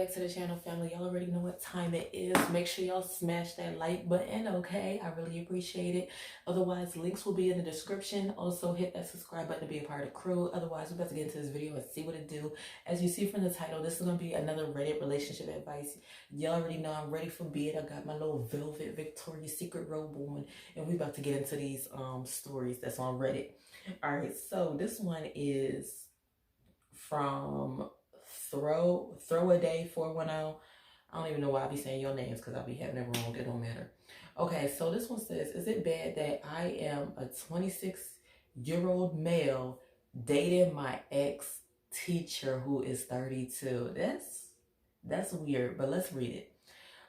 back to the channel, family. Y'all already know what time it is. Make sure y'all smash that like button, okay? I really appreciate it. Otherwise, links will be in the description. Also, hit that subscribe button to be a part of the crew. Otherwise, we're about to get into this video and see what it do. As you see from the title, this is going to be another Reddit relationship advice. Y'all already know I'm ready for bed. I got my little velvet Victoria's Secret robe on, and we about to get into these stories that's on Reddit. All right, so this one is from Throw a Day 410. I don't even know why I be saying your names because I be having it wrong. It don't matter. Okay, so this one says, is it bad that I am a 26-year-old male dating my ex teacher who is 32? That's weird, but let's read it.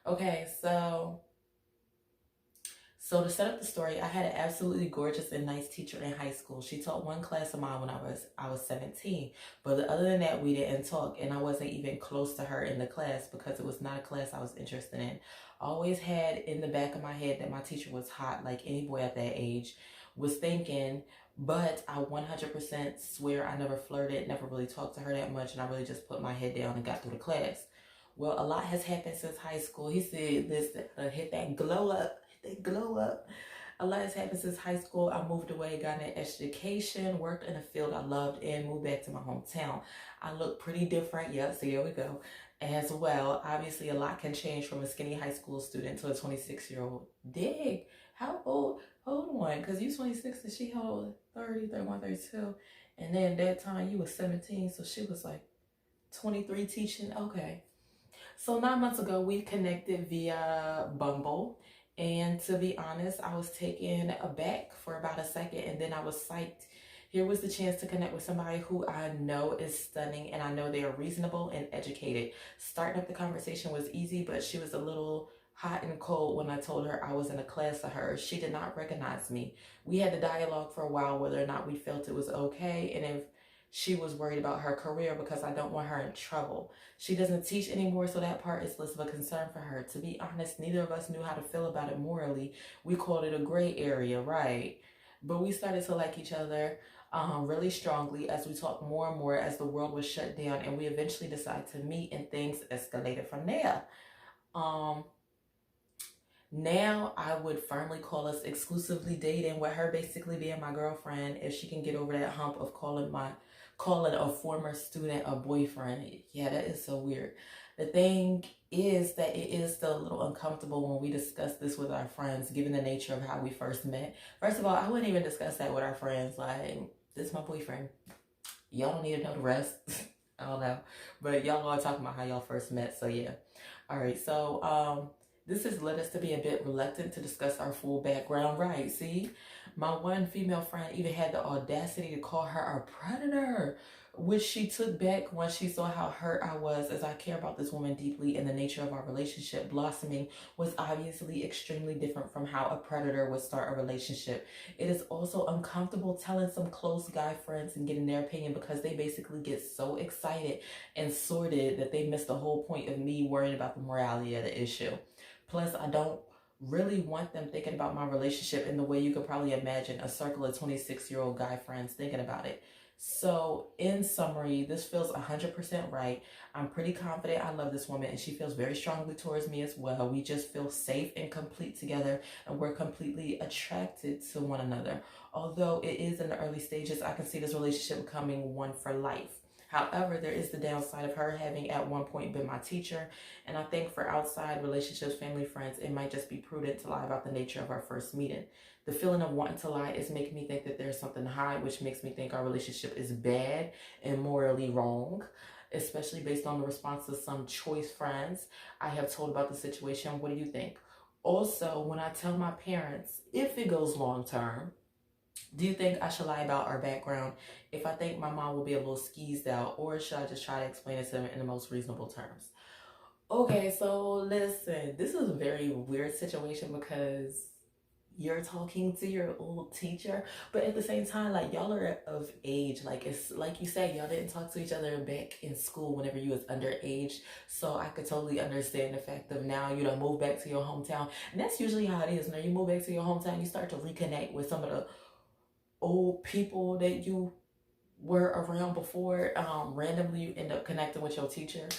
Okay, so to set up the story, I had an absolutely gorgeous and nice teacher in high school. She taught one class of mine when I was 17. But other than that, we didn't talk, and I wasn't even close to her in the class because it was not a class I was interested in. I always had in the back of my head that my teacher was hot, like any boy at that age was thinking, but I 100% swear I never flirted, never really talked to her that much, and I really just put my head down and got through the class. Well, a lot has happened since high school. He said, listen, hit that glow up. A lot has happened since high school. I moved away, got an education, worked in a field I loved, and moved back to my hometown. I look pretty different. Yeah, so here we go. As well, obviously, a lot can change from a skinny high school student to a 26-year-old. Dig. How old? Hold on, because you 26 and she hold 30, 31, 32. And then that time you was 17, so she was like 23 teaching. Okay. So 9 months ago, we connected via Bumble. And to be honest, I was taken aback for about a second, and then I was psyched. Here was the chance to connect with somebody who I know is stunning, and I know they are reasonable and educated. Starting up the conversation was easy, but she was a little hot and cold when I told her I was in a class of hers. She did not recognize me. We had the dialogue for a while whether or not we felt it was okay, and if she was worried about her career because I don't want her in trouble. She doesn't teach anymore, so that part is less of a concern for her. To be honest, neither of us knew how to feel about it morally. We called it a gray area, right? But we started to like each other really strongly as we talked more and more as the world was shut down, and we eventually decided to meet, and things escalated from there. Now I would firmly call us exclusively dating, with her basically being my girlfriend if she can get over that hump of calling a former student a boyfriend. Yeah, that is so weird. The thing is that it is still a little uncomfortable when we discuss this with our friends, given the nature of how we first met. First of all, I wouldn't even discuss that with our friends. Like, this is my boyfriend. Y'all don't need to know the rest. I don't know. But y'all are talking about how y'all first met, so yeah. All right, so this has led us to be a bit reluctant to discuss our full background, right? See, my one female friend even had the audacity to call her a predator, which she took back when she saw how hurt I was, as I care about this woman deeply, and the nature of our relationship blossoming was obviously extremely different from how a predator would start a relationship. It is also uncomfortable telling some close guy friends and getting their opinion because they basically get so excited and sordid that they miss the whole point of me worrying about the morality of the issue. Plus, I don't really want them thinking about my relationship in the way you could probably imagine a circle of 26-year-old guy friends thinking about it. So, in summary, this feels 100% right. I'm pretty confident I love this woman, and she feels very strongly towards me as well. We just feel safe and complete together, and we're completely attracted to one another. Although it is in the early stages, I can see this relationship becoming one for life. However, there is the downside of her having at one point been my teacher, and I think for outside relationships, family, friends, it might just be prudent to lie about the nature of our first meeting. The feeling of wanting to lie is making me think that there's something to hide, which makes me think our relationship is bad and morally wrong, especially based on the response of some choice friends I have told about the situation. What do you think? Also, when I tell my parents, if it goes long term, do you think I should lie about our background if I think my mom will be a little skeezed out, or should I just try to explain it to them in the most reasonable terms? Okay, so listen, this is a very weird situation because you're talking to your old teacher, but at the same time, like, y'all are of age. Like, it's like you said, y'all didn't talk to each other back in school whenever you was underage. So I could totally understand the fact of now you done move back to your hometown, and that's usually how it is. When you move back to your hometown, you start to reconnect with some of the old people that you were around before. Randomly you end up connecting with your teacher.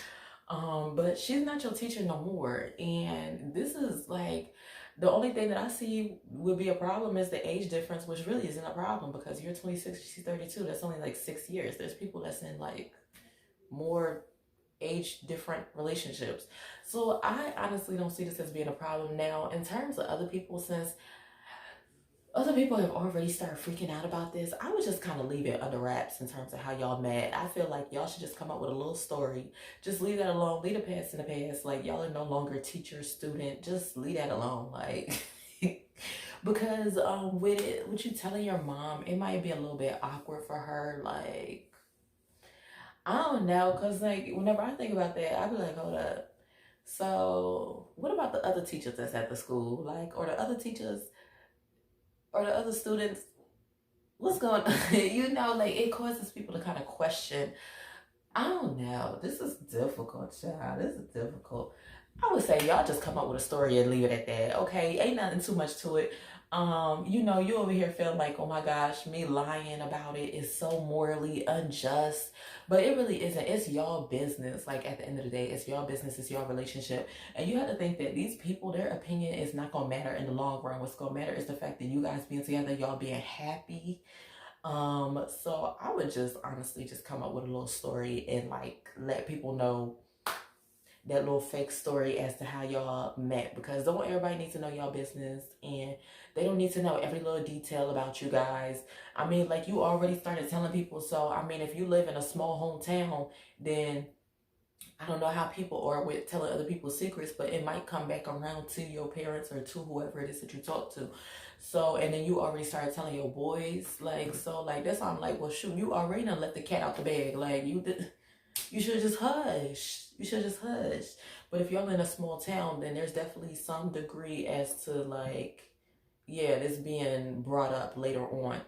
But she's not your teacher no more. And this is like the only thing that I see would be a problem is the age difference, which really isn't a problem because you're 26, she's 32. That's only like 6 years. There's people that's in like more age different relationships. So I honestly don't see this as being a problem. Now, in terms of other people, since other people have already started freaking out about this, I would just kind of leave it under wraps in terms of how y'all met. I feel like y'all should just come up with a little story. Just leave that alone. Leave the past in the past. Like, y'all are no longer teacher, student. Just leave that alone. Like, because with it, with you telling your mom, it might be a little bit awkward for her. Like, I don't know, cause like whenever I think about that, I be like, hold up. So, what about the other teachers that's at the school? Like, or the other teachers or the other students, what's going on? Like it causes people to kind of question. I don't know. This is difficult, child. This is difficult. I would say y'all just come up with a story and leave it at that. Okay, ain't nothing too much to it. You over here feeling like, oh my gosh, me lying about it is so morally unjust. But it really isn't. It's y'all business. Like at the end of the day, it's y'all business, it's y'all relationship. And you have to think that these people, their opinion is not gonna matter in the long run. What's gonna matter is the fact that you guys being together, y'all being happy. So I would just honestly just come up with a little story and like let people know that little fake story as to how y'all met, because don't everybody need to know y'all business, and they don't need to know every little detail about you guys. I mean, like you already started telling people, so I mean, if you live in a small hometown, then I don't know how people are with telling other people's secrets, but it might come back around to your parents or to whoever it is that you talk to. So, and then you already started telling your boys, like, so, like, that's why I'm like, well, shoot, you already done let the cat out the bag. Like, you should just hush. You should just hush. But if y'all in a small town, then there's definitely some degree as to, like, yeah, this being brought up later on.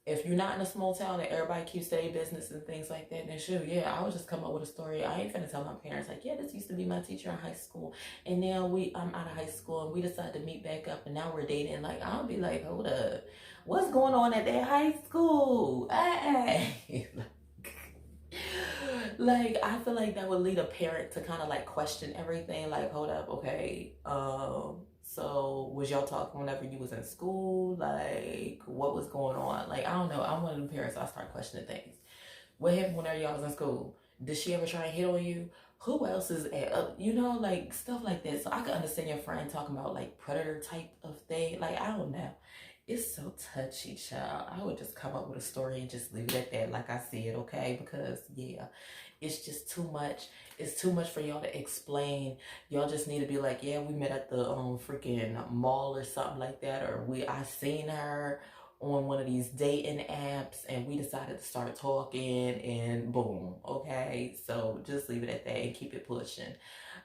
If you're not in a small town and everybody keeps their business and things like that, then sure, yeah, I would just come up with a story. I ain't finna tell my parents like, yeah, this used to be my teacher in high school, and now I'm out of high school and we decided to meet back up and now we're dating. Like I'll be like, hold up, what's going on at that high school? Hey. Like I feel like that would lead a parent to kind of like question everything. Like, hold up, okay, so was y'all talking whenever you was in school? Like, what was going on? Like, I don't know. I'm one of them parents. I start questioning things. What happened whenever y'all was in school? Did she ever try and hit on you? Who else is at? Like stuff like that. So I can understand your friend talking about like predator type of thing. Like I don't know. It's so touchy, child. I would just come up with a story and just leave it at that, like I see it, okay? Because yeah, it's just too much. It's too much for y'all to explain. Y'all just need to be like, yeah, we met at the freaking mall or something like that, or I seen her on one of these dating apps and we decided to start talking and boom, okay? So just leave it at that and keep it pushing.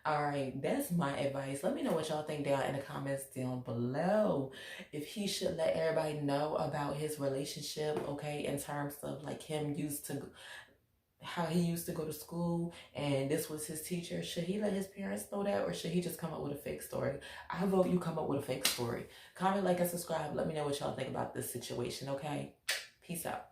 All right, that's my advice. Let me know what y'all think down in the comments down below. If he should let everybody know about his relationship, okay, in terms of like how he used to go to school and this was his teacher. Should he let his parents know that, or should he just come up with a fake story? I vote you come up with a fake story. Comment, like, and subscribe. Let me know what y'all think about this situation, okay? Peace out.